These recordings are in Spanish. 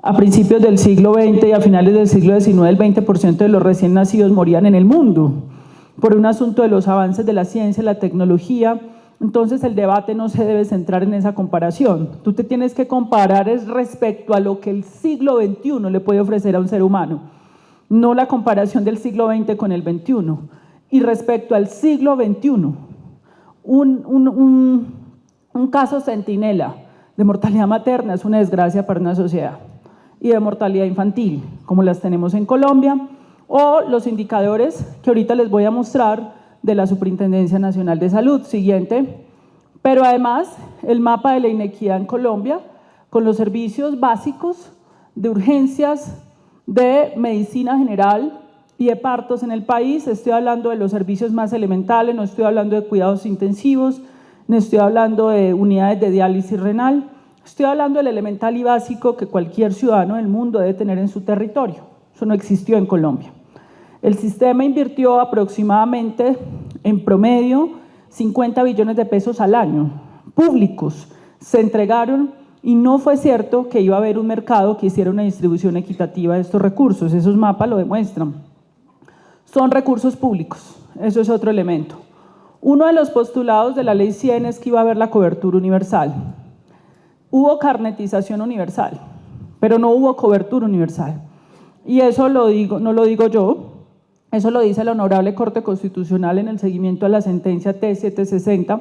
A principios del siglo XX y a finales del siglo XIX, el 20% de los recién nacidos morían en el mundo por un asunto de los avances de la ciencia y la tecnología. Entonces el debate no se debe centrar en esa comparación. Tú te tienes que comparar es respecto a lo que el siglo XXI le puede ofrecer a un ser humano, no la comparación del siglo XX con el XXI. Y respecto al siglo XXI, un caso centinela de mortalidad materna es una desgracia para una sociedad, y de mortalidad infantil, como las tenemos en Colombia, o los indicadores que ahorita les voy a mostrar de la Superintendencia Nacional de Salud. Siguiente. Pero además, el mapa de la inequidad en Colombia, con los servicios básicos de urgencias, de medicina general y de partos en el país. Estoy hablando de los servicios más elementales, no estoy hablando de cuidados intensivos, no estoy hablando de unidades de diálisis renal, estoy hablando del elemental y básico que cualquier ciudadano del mundo debe tener en su territorio. Eso no existió en Colombia. El sistema invirtió aproximadamente, en promedio, 50 billones de pesos al año, públicos, se entregaron, y no fue cierto que iba a haber un mercado que hiciera una distribución equitativa de estos recursos. Esos mapas lo demuestran. Son recursos públicos, eso es otro elemento. Uno de los postulados de la Ley 100 es que iba a haber la cobertura universal. Hubo carnetización universal, pero no hubo cobertura universal. Y eso no lo digo yo, eso lo dice la Honorable Corte Constitucional en el seguimiento a la sentencia T760,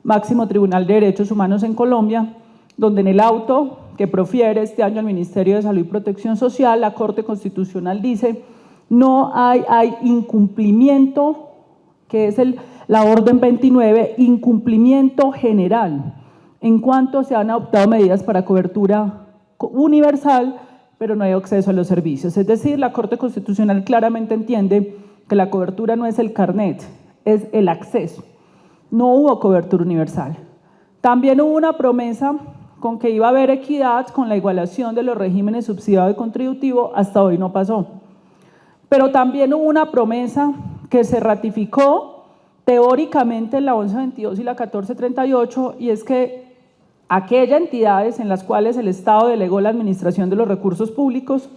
Máximo Tribunal de Derechos Humanos en Colombia, donde en el auto que profiere este año el Ministerio de Salud y Protección Social, la Corte Constitucional dice: no hay incumplimiento, que es la orden 29, incumplimiento general, en cuanto se han adoptado medidas para cobertura universal, pero no hay acceso a los servicios. Es decir, la Corte Constitucional claramente entiende que la cobertura no es el carnet, es el acceso. No hubo cobertura universal. También hubo una promesa con que iba a haber equidad con la igualación de los regímenes subsidiado y contributivo, hasta hoy no pasó. Pero también hubo una promesa que se ratificó teóricamente en la 1122 y la 1438, y es que aquellas entidades en las cuales el Estado delegó la administración de los recursos públicos,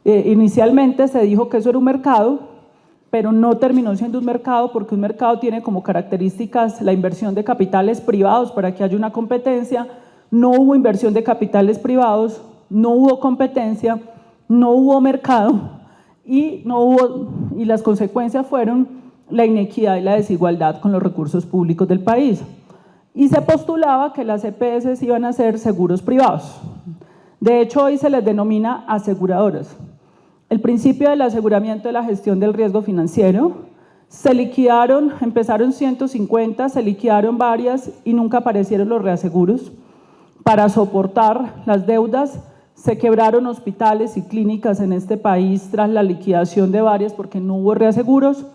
inicialmente se dijo que eso era un mercado, pero no terminó siendo un mercado, porque un mercado tiene como características la inversión de capitales privados para que haya una competencia. No hubo inversión de capitales privados, no hubo competencia, no hubo mercado, y las consecuencias fueron la inequidad y la desigualdad con los recursos públicos del país. Y se postulaba que las EPS iban a ser seguros privados. De hecho, hoy se les denomina aseguradoras. El principio del aseguramiento de la gestión del riesgo financiero, se liquidaron, empezaron 150, se liquidaron varias y nunca aparecieron los reaseguros para soportar las deudas. Se quebraron hospitales y clínicas en este país tras la liquidación de varias porque no hubo reaseguros.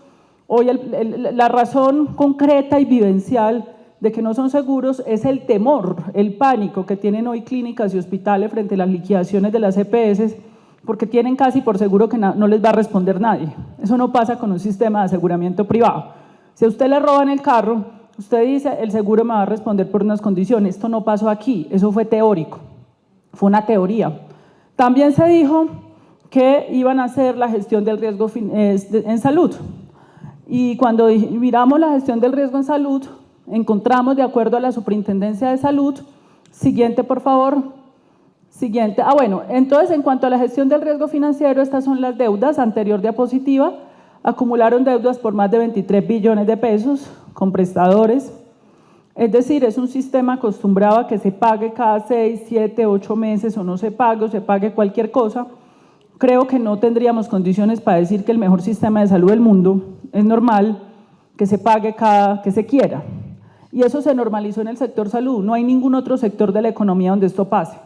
Hoy la razón concreta y vivencial de que no son seguros es el temor, el pánico que tienen hoy clínicas y hospitales frente a las liquidaciones de las EPS, porque tienen casi por seguro que no les va a responder nadie. Eso no pasa con un sistema de aseguramiento privado. Si a usted le roban el carro, usted dice: el seguro me va a responder por unas condiciones. Esto no pasó aquí, eso fue teórico, fue una teoría. También se dijo que iban a hacer la gestión del riesgo en salud, y cuando miramos la gestión del riesgo en salud, encontramos, de acuerdo a la Superintendencia de Salud, siguiente por favor, siguiente, bueno, entonces en cuanto a la gestión del riesgo financiero, estas son las deudas, anterior diapositiva, acumularon deudas por más de 23 billones de pesos con prestadores, es decir, es un sistema acostumbrado a que se pague cada 6, 7, 8 meses, o no se pague, o se pague cualquier cosa. Creo que no tendríamos condiciones para decir que el mejor sistema de salud del mundo es normal que se pague cada que se quiera. Y eso se normalizó en el sector salud. No hay ningún otro sector de la economía donde esto pase.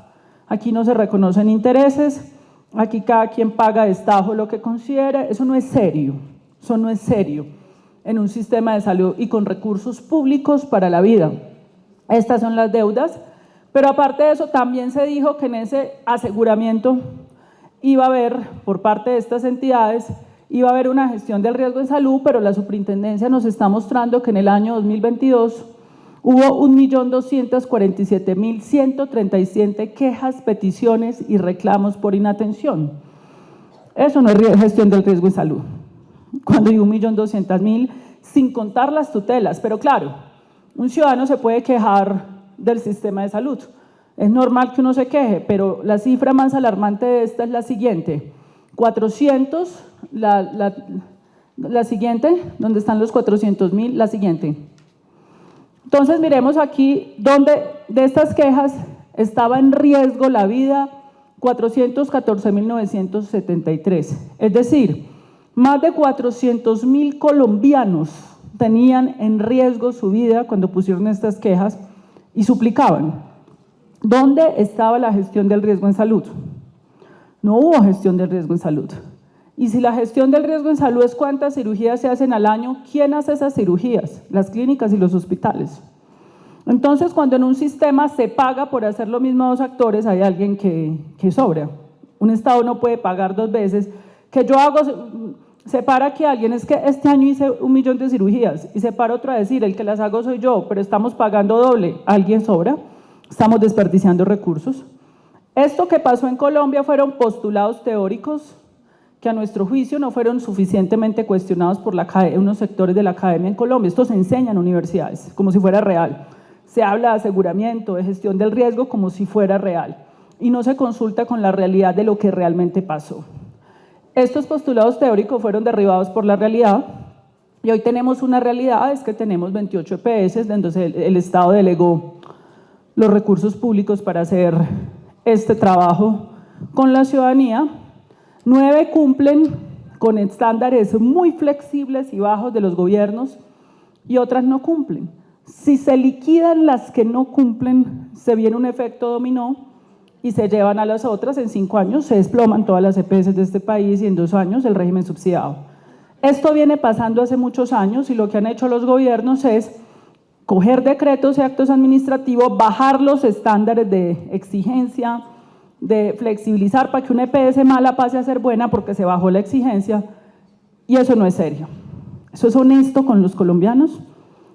Aquí no se reconocen intereses, aquí cada quien paga de destajo lo que considera. Eso no es serio, eso no es serio en un sistema de salud y con recursos públicos para la vida. Estas son las deudas, pero aparte de eso también se dijo que en ese aseguramiento iba a haber, por parte de estas entidades, iba a haber una gestión del riesgo en salud, pero la superintendencia nos está mostrando que en el año 2022 Hubo 1.247.137 quejas, peticiones y reclamos por inatención. Eso no es gestión del riesgo en salud. Cuando hay 1.200.000, sin contar las tutelas. Pero claro, un ciudadano se puede quejar del sistema de salud. Es normal que uno se queje, pero la cifra más alarmante de esta es la siguiente. 400, la siguiente, donde están los 400.000, la siguiente. Entonces miremos aquí donde de estas quejas estaba en riesgo la vida 414.973. Es decir, más de 400.000 colombianos tenían en riesgo su vida cuando pusieron estas quejas y suplicaban. ¿Dónde estaba la gestión del riesgo en salud? No hubo gestión del riesgo en salud. Y si la gestión del riesgo en salud es cuántas cirugías se hacen al año, ¿quién hace esas cirugías? Las clínicas y los hospitales. Entonces, cuando en un sistema se paga por hacer lo mismo a dos actores, hay alguien que sobra. Un Estado no puede pagar dos veces. Que yo hago, se para aquí alguien, es que este año hice 1 millón de cirugías, y se para otro a decir, el que las hago soy yo, pero estamos pagando doble, ¿alguien sobra? Estamos desperdiciando recursos. Esto que pasó en Colombia fueron postulados teóricos que a nuestro juicio no fueron suficientemente cuestionados por unos sectores de la academia en Colombia. Esto se enseña en universidades, como si fuera real. Se habla de aseguramiento, de gestión del riesgo, como si fuera real. Y no se consulta con la realidad de lo que realmente pasó. Estos postulados teóricos fueron derribados por la realidad, y hoy tenemos una realidad, es que tenemos 28 EPS, donde el Estado delegó los recursos públicos para hacer este trabajo con la ciudadanía. 9 cumplen con estándares muy flexibles y bajos de los gobiernos y otras no cumplen. Si se liquidan las que no cumplen, se viene un efecto dominó y se llevan a las otras. En 5 años se desploman todas las EPS de este país y en 2 años el régimen subsidiado. Esto viene pasando hace muchos años y lo que han hecho los gobiernos es coger decretos y actos administrativos, bajar los estándares de exigencia, de flexibilizar para que una EPS mala pase a ser buena porque se bajó la exigencia, y eso no es serio. Eso es honesto con los colombianos,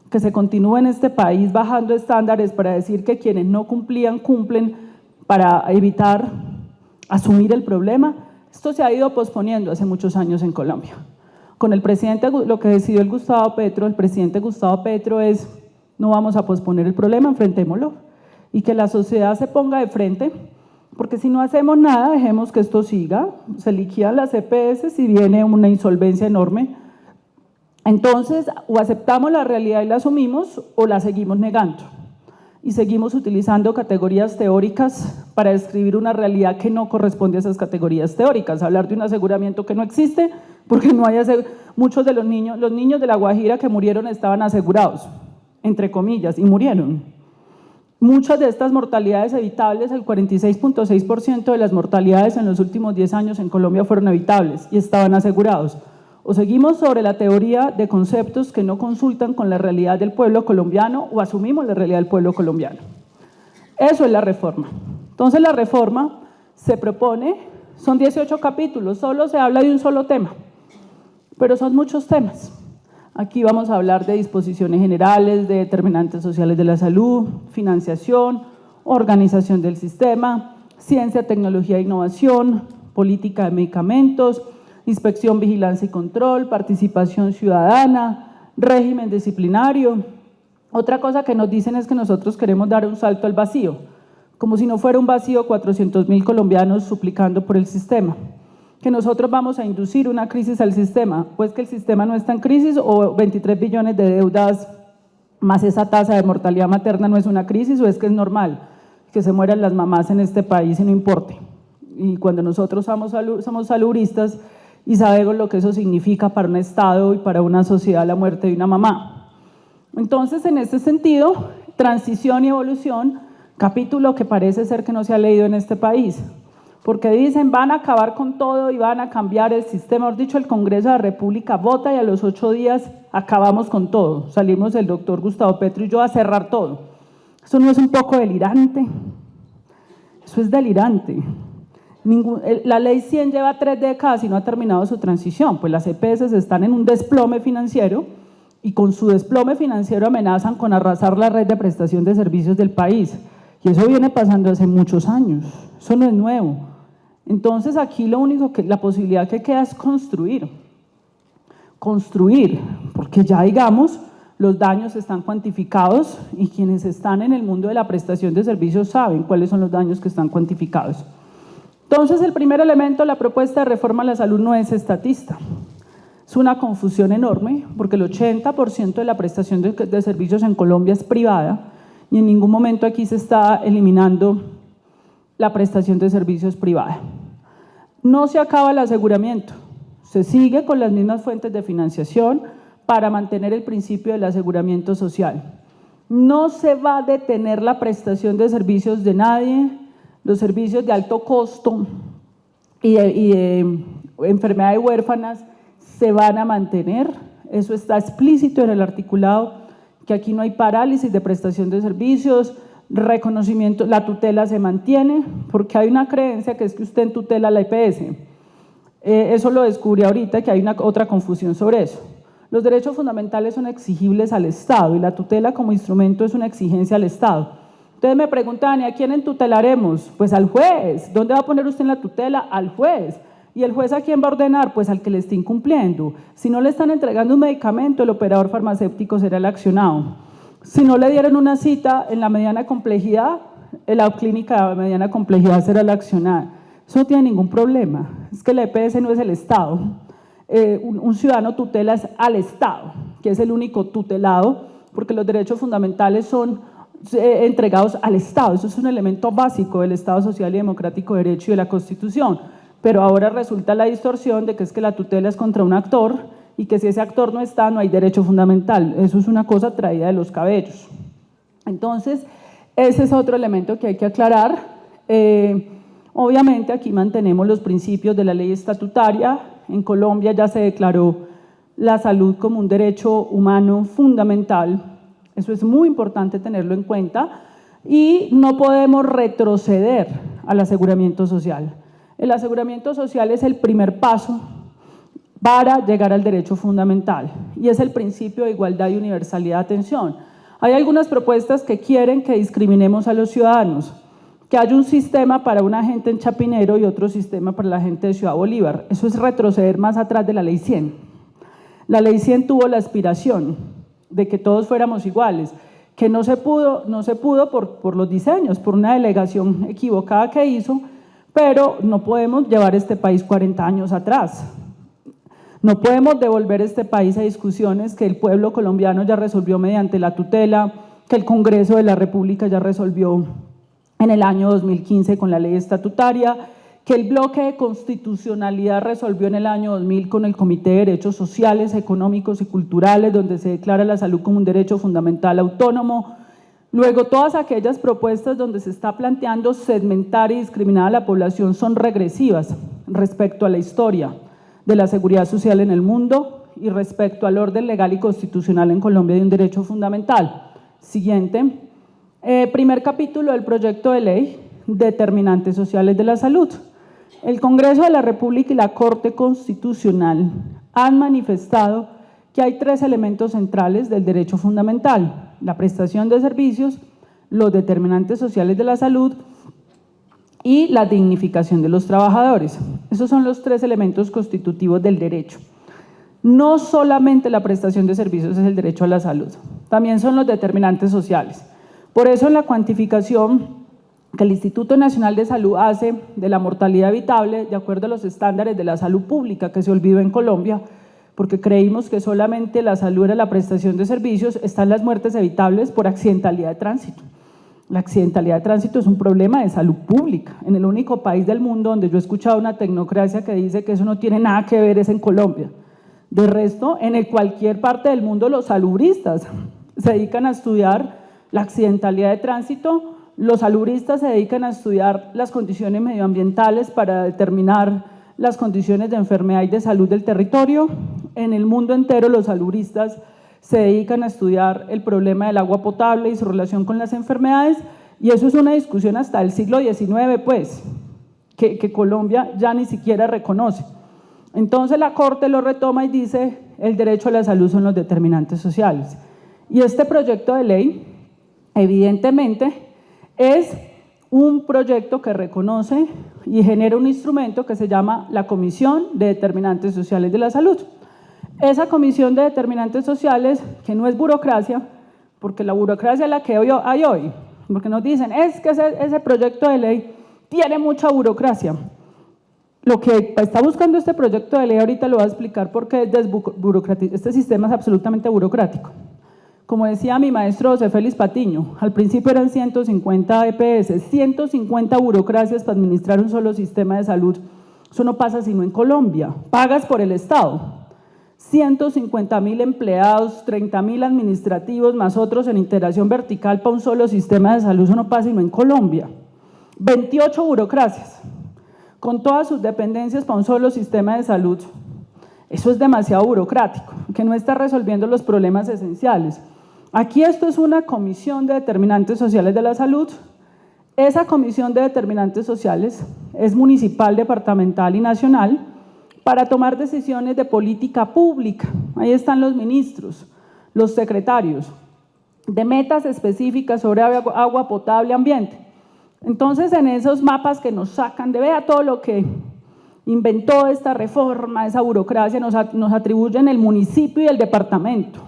que se continúe en este país bajando estándares para decir que quienes no cumplían, cumplen para evitar asumir el problema. Esto se ha ido posponiendo hace muchos años en Colombia. Con el presidente, lo que decidió el presidente Gustavo Petro es: no vamos a posponer el problema, enfrentémoslo, y que la sociedad se ponga de frente, porque si no hacemos nada, dejemos que esto siga, se liquidan las EPS y viene una insolvencia enorme. Entonces, o aceptamos la realidad y la asumimos, o la seguimos negando. Y seguimos utilizando categorías teóricas para describir una realidad que no corresponde a esas categorías teóricas. Hablar de un aseguramiento que no existe, porque no hay muchos de los niños de La Guajira que murieron estaban asegurados, entre comillas, y murieron. Muchas de estas mortalidades evitables, el 46.6% de las mortalidades en los últimos 10 años en Colombia fueron evitables y estaban asegurados. O seguimos sobre la teoría de conceptos que no consultan con la realidad del pueblo colombiano, o asumimos la realidad del pueblo colombiano. Eso es la reforma. Entonces la reforma se propone, son 18 capítulos, solo se habla de un solo tema, pero son muchos temas. Aquí vamos a hablar de disposiciones generales, de determinantes sociales de la salud, financiación, organización del sistema, ciencia, tecnología e innovación, política de medicamentos, inspección, vigilancia y control, participación ciudadana, régimen disciplinario. Otra cosa que nos dicen es que nosotros queremos dar un salto al vacío, como si no fuera un vacío 400.000 colombianos suplicando por el sistema. Que nosotros vamos a inducir una crisis al sistema, pues que el sistema no está en crisis, o 23 billones de deudas más esa tasa de mortalidad materna no es una crisis, o es que es normal que se mueran las mamás en este país y no importe. Y cuando nosotros somos salubristas y sabemos lo que eso significa para un Estado y para una sociedad la muerte de una mamá. Entonces, en este sentido, transición y evolución, capítulo que parece ser que no se ha leído en este país, porque dicen van a acabar con todo y van a cambiar el sistema. Mejor dicho, el Congreso de la República vota y a los 8 días acabamos con todo. Salimos el doctor Gustavo Petro y yo a cerrar todo. ¿Eso no es un poco delirante? Eso es delirante. La ley 100 lleva 3 décadas y no ha terminado su transición, pues las EPS están en un desplome financiero y con su desplome financiero amenazan con arrasar la red de prestación de servicios del país. Y eso viene pasando hace muchos años, eso no es nuevo. Entonces aquí la posibilidad que queda es construir, porque ya digamos, los daños están cuantificados y quienes están en el mundo de la prestación de servicios saben cuáles son los daños que están cuantificados. Entonces el primer elemento, la propuesta de reforma a la salud no es estatista. Es una confusión enorme porque el 80% de la prestación de servicios en Colombia es privada y en ningún momento aquí se está eliminando la prestación de servicios privada. No se acaba el aseguramiento, se sigue con las mismas fuentes de financiación para mantener el principio del aseguramiento social. No se va a detener la prestación de servicios de nadie, los servicios de alto costo y de enfermedades huérfanas se van a mantener, eso está explícito en el articulado, que aquí no hay parálisis de prestación de servicios, reconocimiento, la tutela se mantiene, porque hay una creencia que es que usted tutela la EPS. Eso lo descubrí ahorita, que hay otra confusión sobre eso. Los derechos fundamentales son exigibles al Estado y la tutela como instrumento es una exigencia al Estado. Ustedes me preguntan, ¿y a quién tutelaremos? Pues al juez. ¿Dónde va a poner usted en la tutela? Al juez. ¿Y el juez a quién va a ordenar? Pues al que le esté incumpliendo. Si no le están entregando un medicamento, el operador farmacéutico será el accionado. Si no le dieron una cita en la mediana complejidad, la clínica de mediana complejidad será la accionada. Eso no tiene ningún problema. Es que la EPS no es el Estado. Un ciudadano tutela es al Estado, que es el único tutelado, porque los derechos fundamentales son entregados al Estado. Eso es un elemento básico del Estado social y democrático de derecho y de la Constitución. Pero ahora resulta la distorsión de que es que la tutela es contra un actor y que si ese actor no está, no hay derecho fundamental. Eso es una cosa traída de los cabellos. Entonces, ese es otro elemento que hay que aclarar. Obviamente aquí mantenemos los principios de la ley estatutaria. En Colombia ya se declaró la salud como un derecho humano fundamental. Eso es muy importante tenerlo en cuenta. Y no podemos retroceder al aseguramiento social. El aseguramiento social es el primer paso para llegar al derecho fundamental y es el principio de igualdad y universalidad de atención. Hay algunas propuestas que quieren que discriminemos a los ciudadanos, que haya un sistema para una gente en Chapinero y otro sistema para la gente de Ciudad Bolívar. Eso es retroceder más atrás de la Ley 100. La Ley 100 tuvo la aspiración de que todos fuéramos iguales, que no se pudo por los diseños, por una delegación equivocada que hizo, pero no podemos llevar este país 40 años atrás. No podemos devolver este país a discusiones que el pueblo colombiano ya resolvió mediante la tutela, que el Congreso de la República ya resolvió en el año 2015 con la ley estatutaria, que el bloque de constitucionalidad resolvió en el año 2000 con el Comité de Derechos Sociales, Económicos y Culturales, donde se declara la salud como un derecho fundamental autónomo. Luego, todas aquellas propuestas donde se está planteando segmentar y discriminar a la población son regresivas respecto a la historia de la seguridad social en el mundo y respecto al orden legal y constitucional en Colombia de un derecho fundamental. Siguiente. Primer capítulo del proyecto de ley, determinantes sociales de la salud. El Congreso de la República y la Corte Constitucional han manifestado que hay tres elementos centrales del derecho fundamental: la prestación de servicios, los determinantes sociales de la salud y la dignificación de los trabajadores. Esos son los tres elementos constitutivos del derecho. No solamente la prestación de servicios es el derecho a la salud, también son los determinantes sociales. Por eso en la cuantificación que el Instituto Nacional de Salud hace de la mortalidad evitable, de acuerdo a los estándares de la salud pública que se olvidó en Colombia, porque creímos que solamente la salud era la prestación de servicios, están las muertes evitables por accidentalidad de tránsito. La accidentalidad de tránsito es un problema de salud pública. En el único país del mundo donde yo he escuchado una tecnocracia que dice que eso no tiene nada que ver es en Colombia. De resto, en cualquier parte del mundo los salubristas se dedican a estudiar la accidentalidad de tránsito, los salubristas se dedican a estudiar las condiciones medioambientales para determinar las condiciones de enfermedad y de salud del territorio. En el mundo entero los salubristas se dedican a estudiar el problema del agua potable y su relación con las enfermedades, y eso es una discusión hasta el siglo XIX, pues, que Colombia ya ni siquiera reconoce. Entonces la Corte lo retoma y dice, el derecho a la salud son los determinantes sociales. Y este proyecto de ley, evidentemente, es un proyecto que reconoce y genera un instrumento que se llama la Comisión de Determinantes Sociales de la Salud. Esa Comisión de Determinantes Sociales, que no es burocracia, porque la burocracia es la que hay hoy, porque nos dicen, es que ese proyecto de ley tiene mucha burocracia. Lo que está buscando este proyecto de ley, ahorita lo voy a explicar porque este sistema es absolutamente burocrático. Como decía mi maestro José Félix Patiño, al principio eran 150 EPS, 150 burocracias para administrar un solo sistema de salud. Eso no pasa sino en Colombia, pagas por el Estado. 150.000 empleados, 30.000 administrativos, más otros en integración vertical para un solo sistema de salud, eso no pasa sino en Colombia. 28 burocracias, con todas sus dependencias para un solo sistema de salud. Eso es demasiado burocrático, que no está resolviendo los problemas esenciales. Aquí esto es una comisión de determinantes sociales de la salud. Esa comisión de determinantes sociales es municipal, departamental y nacional para tomar decisiones de política pública. Ahí están los ministros, los secretarios, de metas específicas sobre agua potable, ambiente. Entonces, en esos mapas que nos sacan de vea todo lo que inventó esta reforma, esa burocracia, nos atribuyen el municipio y el departamento.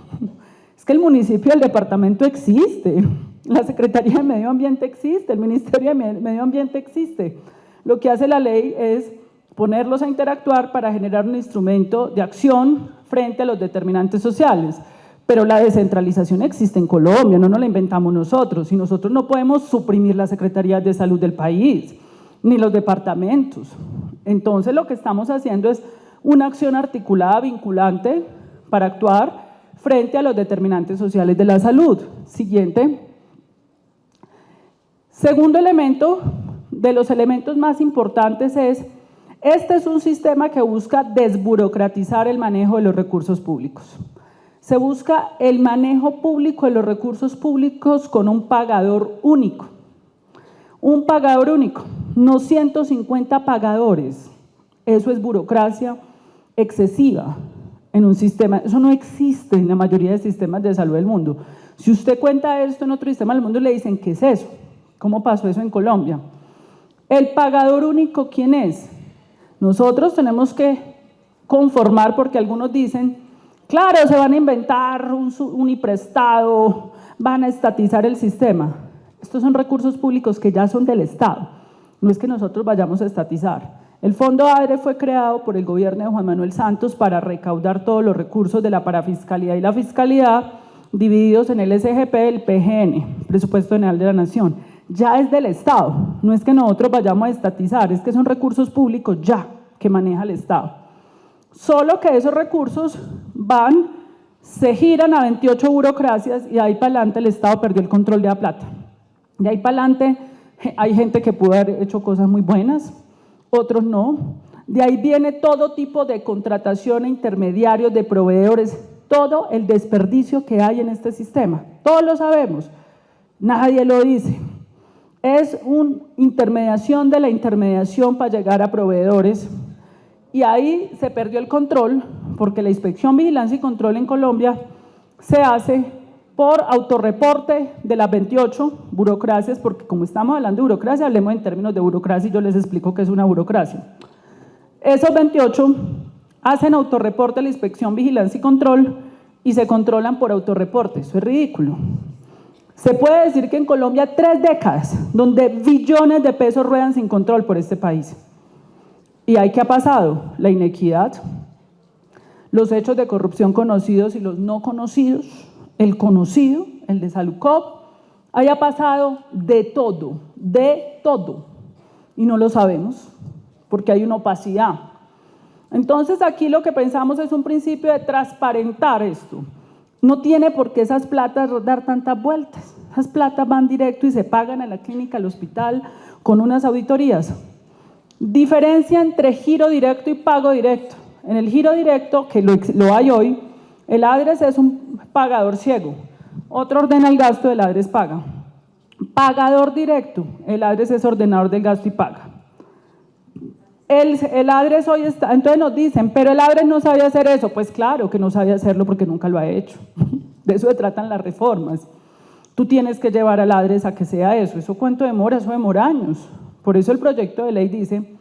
Es que el municipio y el departamento existe, la Secretaría de Medio Ambiente existe, el Ministerio de Medio Ambiente existe. Lo que hace la ley es ponerlos a interactuar para generar un instrumento de acción frente a los determinantes sociales. Pero la descentralización existe en Colombia, no nos la inventamos nosotros, y nosotros no podemos suprimir las secretarías de salud del país, ni los departamentos. Entonces lo que estamos haciendo es una acción articulada, vinculante, para actuar frente a los determinantes sociales de la salud. Siguiente. Segundo elemento, de los elementos más importantes es, este es un sistema que busca desburocratizar el manejo de los recursos públicos. Se busca el manejo público de los recursos públicos con un pagador único. Un pagador único, no 150 pagadores. Eso es burocracia excesiva en un sistema. Eso no existe en la mayoría de sistemas de salud del mundo. Si usted cuenta esto en otro sistema del mundo, le dicen, ¿qué es eso? ¿Cómo pasó eso en Colombia? El pagador único, ¿quién es? Nosotros tenemos que conformar, porque algunos dicen, claro, se van a inventar un uniprestado, van a estatizar el sistema. Estos son recursos públicos que ya son del Estado, no es que nosotros vayamos a estatizar. El Fondo ADRE fue creado por el gobierno de Juan Manuel Santos para recaudar todos los recursos de la parafiscalidad y la fiscalidad divididos en el SGP, el PGN, Presupuesto General de la Nación. Ya es del Estado, no es que nosotros vayamos a estatizar, es que son recursos públicos ya que maneja el Estado. Solo que esos recursos se giran a 28 burocracias y de ahí para adelante el Estado perdió el control de la plata. De ahí para adelante hay gente que pudo haber hecho cosas muy buenas, otros no. De ahí viene todo tipo de contratación a intermediarios, de proveedores, todo el desperdicio que hay en este sistema. Todos lo sabemos, nadie lo dice. Es una intermediación de la intermediación para llegar a proveedores y ahí se perdió el control porque la inspección, vigilancia y control en Colombia se hace por autorreporte de las 28 burocracias, porque como estamos hablando de burocracia, hablemos en términos de burocracia y yo les explico qué es una burocracia. Esos 28 hacen autorreporte a la inspección, vigilancia y control y se controlan por autorreporte. Eso es ridículo. Se puede decir que en Colombia 3 décadas donde billones de pesos ruedan sin control por este país. ¿Y ahí qué ha pasado? La inequidad, los hechos de corrupción conocidos y los no conocidos, el conocido, el de Salucop, ahí ha pasado de todo, y no lo sabemos porque hay una opacidad. Entonces aquí lo que pensamos es un principio de transparentar esto. No tiene por qué esas platas dar tantas vueltas. Esas platas van directo y se pagan a la clínica, al hospital, con unas auditorías. Diferencia entre giro directo y pago directo. En el giro directo, que lo hay hoy, el ADRES es un pagador ciego. Otro ordena el gasto, el ADRES paga. Pagador directo, el ADRES es ordenador del gasto y paga. El ADRES hoy está, entonces nos dicen, pero el ADRES no sabe hacer eso. Pues claro que no sabe hacerlo porque nunca lo ha hecho. De eso se tratan las reformas. Tú tienes que llevar al ADRES a que sea eso. ¿Eso cuánto demora? Eso demora años. Por eso el proyecto de ley dice,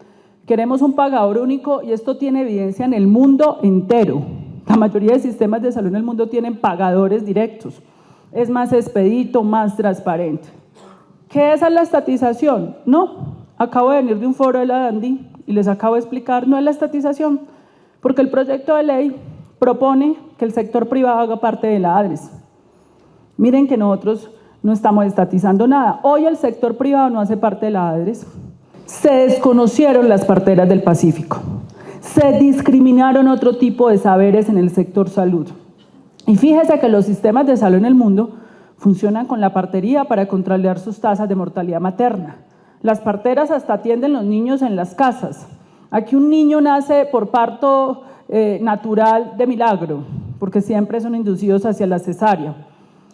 queremos un pagador único y esto tiene evidencia en el mundo entero. La mayoría de sistemas de salud en el mundo tienen pagadores directos. Es más expedito, más transparente. ¿Qué es la estatización? No, acabo de venir de un foro de la Dandi y les acabo de explicar, no es la estatización, porque el proyecto de ley propone que el sector privado haga parte de la ADRES. Miren que nosotros no estamos estatizando nada. Hoy el sector privado no hace parte de la ADRES. Se desconocieron las parteras del Pacífico. Se discriminaron otro tipo de saberes en el sector salud. Y fíjese que los sistemas de salud en el mundo funcionan con la partería para controlar sus tasas de mortalidad materna. Las parteras hasta atienden los niños en las casas. Aquí un niño nace por parto natural de milagro, porque siempre son inducidos hacia la cesárea.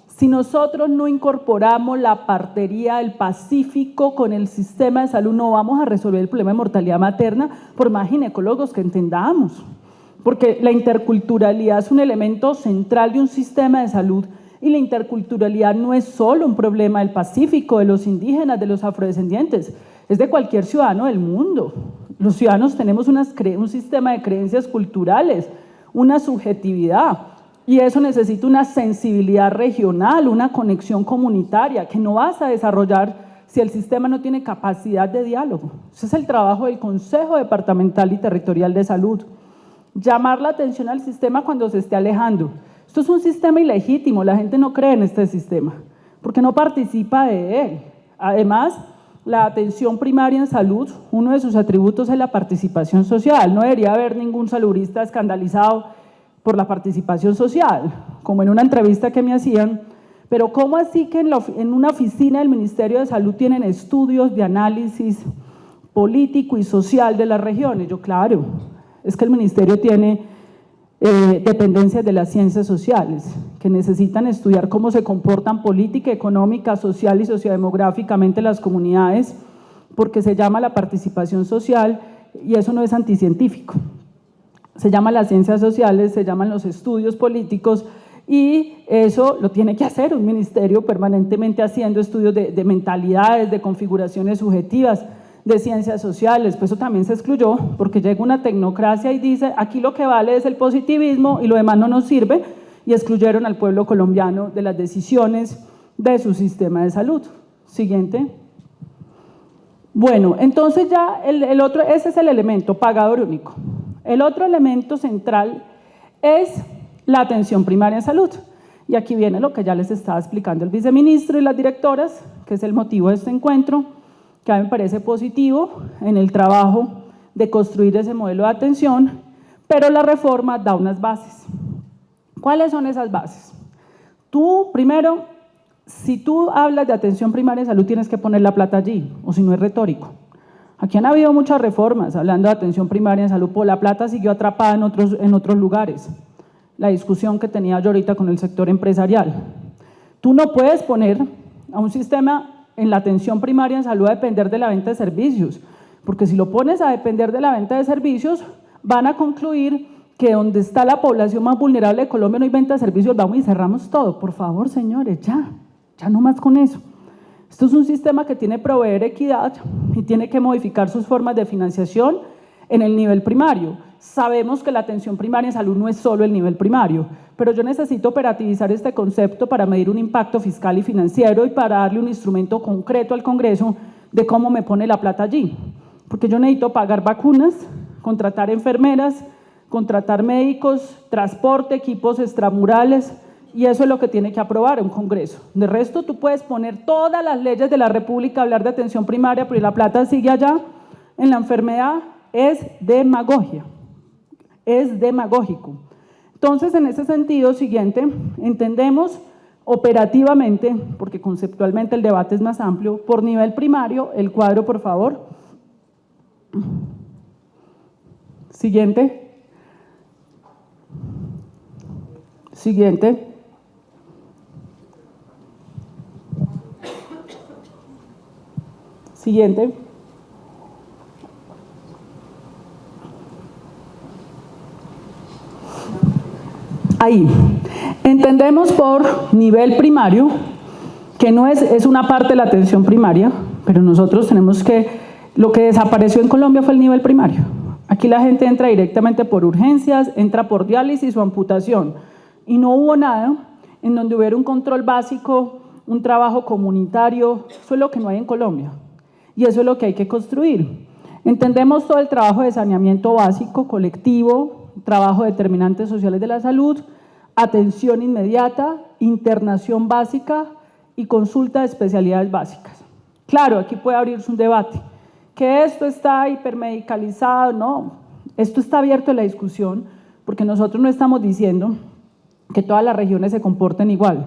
Si nosotros no incorporamos la partería del Pacífico con el sistema de salud, no vamos a resolver el problema de mortalidad materna, por más ginecólogos que entendamos. Porque la interculturalidad es un elemento central de un sistema de salud y la interculturalidad no es solo un problema del Pacífico, de los indígenas, de los afrodescendientes, es de cualquier ciudadano del mundo. Los ciudadanos tenemos un sistema de creencias culturales, una subjetividad, y eso necesita una sensibilidad regional, una conexión comunitaria, que no vas a desarrollar si el sistema no tiene capacidad de diálogo. Ese es el trabajo del Consejo Departamental y Territorial de Salud. Llamar la atención al sistema cuando se esté alejando. Esto es un sistema ilegítimo, la gente no cree en este sistema, porque no participa de él. Además, la atención primaria en salud, uno de sus atributos es la participación social. No debería haber ningún saludista escandalizado por la participación social, como en una entrevista que me hacían, pero ¿cómo así que en una oficina del Ministerio de Salud tienen estudios de análisis político y social de las regiones? Yo, claro, es que el ministerio tiene dependencias de las ciencias sociales, que necesitan estudiar cómo se comportan política, económica, social y sociodemográficamente las comunidades, porque se llama la participación social y eso no es anticientífico. Se llama las ciencias sociales, se llaman los estudios políticos y eso lo tiene que hacer un ministerio permanentemente haciendo estudios de mentalidades, de configuraciones subjetivas, de ciencias sociales. Pues eso también se excluyó porque llega una tecnocracia y dice aquí lo que vale es el positivismo y lo demás no nos sirve, y excluyeron al pueblo colombiano de las decisiones de su sistema de salud. Siguiente. Bueno, entonces ya ese es el elemento, pagador único. El otro elemento central es la atención primaria en salud. Y aquí viene lo que ya les estaba explicando el viceministro y las directoras, que es el motivo de este encuentro, que a mí me parece positivo en el trabajo de construir ese modelo de atención, pero la reforma da unas bases. ¿Cuáles son esas bases? Tú, primero, si tú hablas de atención primaria en salud, tienes que poner la plata allí, o si no es retórico. Aquí han habido muchas reformas hablando de atención primaria en salud, pero la plata siguió atrapada en otros lugares. La discusión que tenía yo ahorita con el sector empresarial. Tú no puedes poner a un sistema en la atención primaria en salud a depender de la venta de servicios, porque si lo pones a depender de la venta de servicios, van a concluir que donde está la población más vulnerable de Colombia no hay venta de servicios, vamos y cerramos todo. Por favor, señores, ya no más con eso. Esto es un sistema que tiene que proveer equidad y tiene que modificar sus formas de financiación en el nivel primario. Sabemos que la atención primaria en salud no es solo el nivel primario, pero yo necesito operativizar este concepto para medir un impacto fiscal y financiero y para darle un instrumento concreto al Congreso de cómo me pone la plata allí. Porque yo necesito pagar vacunas, contratar enfermeras, contratar médicos, transporte, equipos extramurales, y eso es lo que tiene que aprobar un Congreso. De resto, tú puedes poner todas las leyes de la República a hablar de atención primaria, pero la plata sigue allá en la enfermedad. Es demagogia, es demagógico. Entonces, en ese sentido, siguiente, entendemos operativamente, porque conceptualmente el debate es más amplio, por nivel primario, el cuadro, por favor. Siguiente. Siguiente. Siguiente. ahí. Entendemos por nivel primario que no es una parte de la atención primaria, pero nosotros tenemos que, lo que desapareció en Colombia fue el nivel primario. Aquí la gente entra directamente por urgencias, entra por diálisis o amputación, y no hubo nada en donde hubiera un control básico, un trabajo comunitario. Eso es lo que no hay en Colombia, y eso es lo que hay que construir. Entendemos todo el trabajo de saneamiento básico, colectivo, trabajo de determinantes sociales de la salud, atención inmediata, internación básica y consulta de especialidades básicas. Claro, aquí puede abrirse un debate, que esto está hipermedicalizado. No, esto está abierto a la discusión, porque nosotros no estamos diciendo que todas las regiones se comporten igual.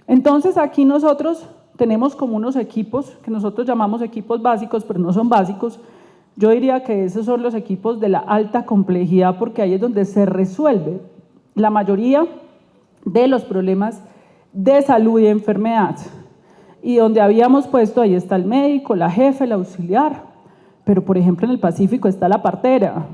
Entonces aquí nosotros tenemos como unos equipos, que nosotros llamamos equipos básicos, pero no son básicos. Yo diría que esos son los equipos de la alta complejidad, porque ahí es donde se resuelve la mayoría de los problemas de salud y enfermedad. Y donde habíamos puesto, ahí está el médico, la jefe, el auxiliar, pero por ejemplo en el Pacífico está la partera,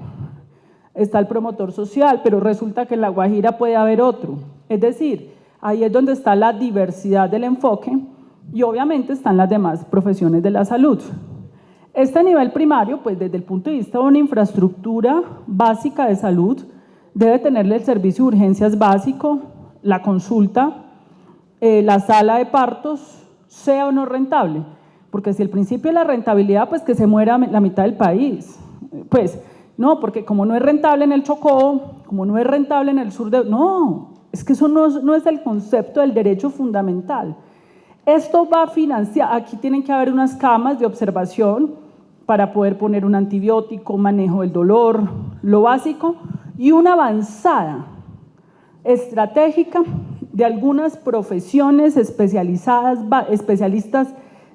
está el promotor social, pero resulta que en La Guajira puede haber otro. Es decir, ahí es donde está la diversidad del enfoque, y obviamente están las demás profesiones de la salud. Este nivel primario, pues desde el punto de vista de una infraestructura básica de salud, debe tenerle el servicio de urgencias básico, la consulta, la sala de partos, sea o no rentable, porque si el principio de la rentabilidad, pues que se muera la mitad del país. Pues no, porque como no es rentable en el Chocó, como no es rentable en el sur de... No, es que eso no es el concepto del derecho fundamental. Esto va a financiar, aquí tienen que haber unas camas de observación para poder poner un antibiótico, manejo del dolor, lo básico, y una avanzada estratégica de algunas profesiones especializadas, especialistas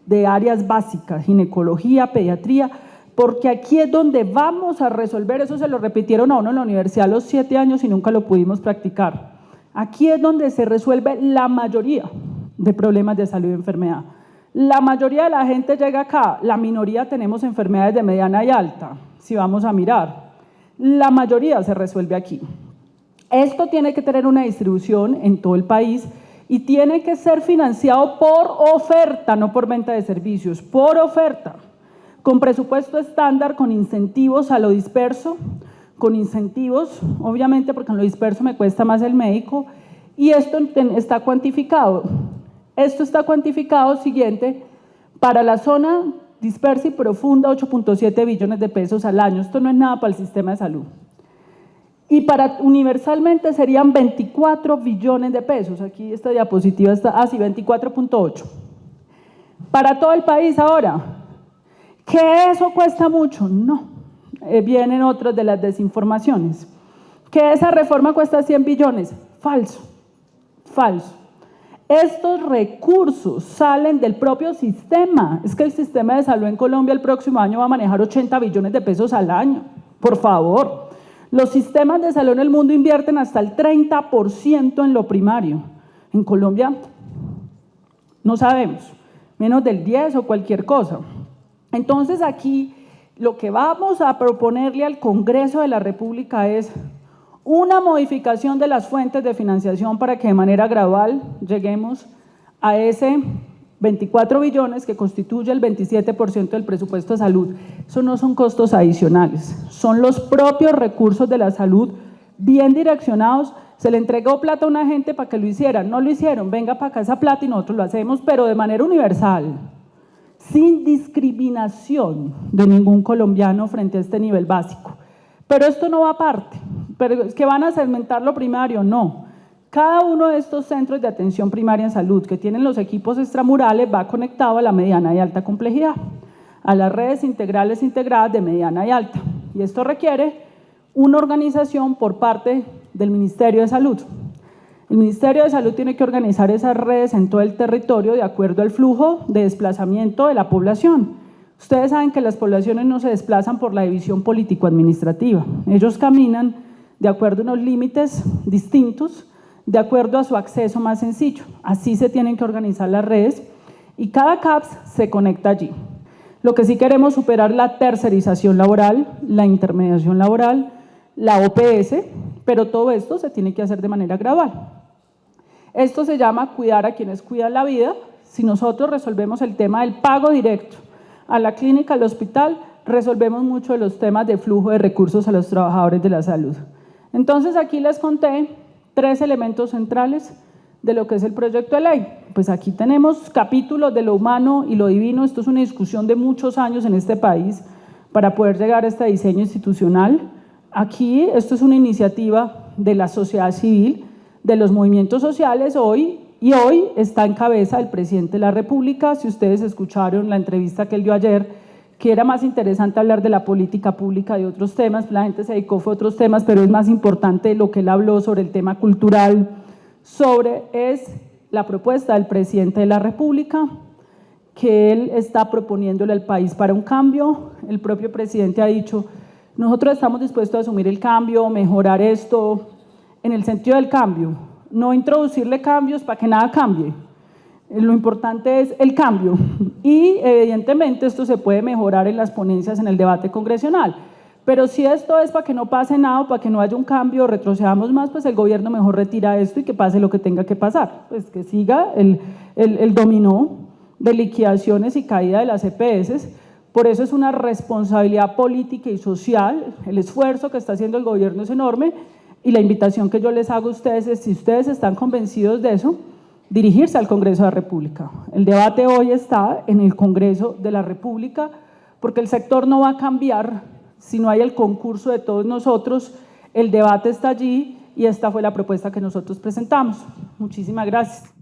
de áreas básicas, ginecología, pediatría, porque aquí es donde vamos a resolver. Eso se lo repitieron a uno en la universidad a los 7 años y nunca lo pudimos practicar. Aquí es donde se resuelve la mayoría de problemas de salud y enfermedad. La mayoría de la gente llega acá, la minoría tenemos enfermedades de mediana y alta, si vamos a mirar. La mayoría se resuelve aquí. Esto tiene que tener una distribución en todo el país y tiene que ser financiado por oferta, no por venta de servicios, por oferta, con presupuesto estándar, con incentivos a lo disperso, con incentivos, obviamente, porque en lo disperso me cuesta más el médico, y esto está cuantificado. Esto está cuantificado, siguiente, para la zona dispersa y profunda, 8.7 billones de pesos al año. Esto no es nada para el sistema de salud. Y para universalmente serían 24 billones de pesos. Aquí esta diapositiva está, sí, 24.8. Para todo el país ahora. ¿Que eso cuesta mucho? No. Vienen otras de las desinformaciones. ¿Que esa reforma cuesta 100 billones? Falso. Falso. Estos recursos salen del propio sistema. Es que el sistema de salud en Colombia el próximo año va a manejar 80 billones de pesos al año. Por favor. Los sistemas de salud en el mundo invierten hasta el 30% en lo primario. En Colombia no sabemos, menos del 10 o cualquier cosa. Entonces aquí lo que vamos a proponerle al Congreso de la República es una modificación de las fuentes de financiación para que de manera gradual lleguemos a ese 24 billones que constituye el 27% del presupuesto de salud. Eso no son costos adicionales, son los propios recursos de la salud bien direccionados. Se le entregó plata a una gente para que lo hicieran, no lo hicieron, venga para acá esa plata y nosotros lo hacemos, pero de manera universal, sin discriminación de ningún colombiano frente a este nivel básico. Pero esto no va aparte, pero es que van a segmentar lo primario, no. Cada uno de estos centros de atención primaria en salud que tienen los equipos extramurales va conectado a la mediana y alta complejidad, a las redes integrales integradas de mediana y alta. Y esto requiere una organización por parte del Ministerio de Salud. El Ministerio de Salud tiene que organizar esas redes en todo el territorio de acuerdo al flujo de desplazamiento de la población. Ustedes saben que las poblaciones no se desplazan por la división político-administrativa. Ellos caminan de acuerdo a unos límites distintos, de acuerdo a su acceso más sencillo. Así se tienen que organizar las redes y cada CAPS se conecta allí. Lo que sí queremos superar la tercerización laboral, la intermediación laboral, la OPS, pero todo esto se tiene que hacer de manera gradual. Esto se llama cuidar a quienes cuidan la vida. Si nosotros resolvemos el tema del pago directo a la clínica, al hospital, resolvemos mucho de los temas de flujo de recursos a los trabajadores de la salud. Entonces aquí les conté 3 elementos centrales de lo que es el proyecto de ley. Pues aquí tenemos capítulos de lo humano y lo divino. Esto es una discusión de muchos años en este país para poder llegar a este diseño institucional. Aquí esto es una iniciativa de la sociedad civil, de los movimientos sociales hoy está en cabeza el presidente de la República. Si ustedes escucharon la entrevista que él dio ayer, que era más interesante hablar de la política pública, de otros temas, la gente se dedicó a otros temas, pero es más importante lo que él habló sobre el tema cultural, es la propuesta del presidente de la República, que él está proponiéndole al país para un cambio. El propio presidente ha dicho, nosotros estamos dispuestos a asumir el cambio, mejorar esto, en el sentido del cambio, no introducirle cambios para que nada cambie. Lo importante es el cambio y evidentemente esto se puede mejorar en las ponencias, en el debate congresional, pero si esto es para que no pase nada, para que no haya un cambio, retrocedamos más, pues el gobierno mejor retira esto y que pase lo que tenga que pasar, pues que siga el dominó de liquidaciones y caída de las EPS. Por eso es una responsabilidad política y social, el esfuerzo que está haciendo el gobierno es enorme y la invitación que yo les hago a ustedes es, si ustedes están convencidos de eso, dirigirse al Congreso de la República. El debate hoy está en el Congreso de la República porque el sector no va a cambiar si no hay el concurso de todos nosotros. El debate está allí y esta fue la propuesta que nosotros presentamos. Muchísimas gracias.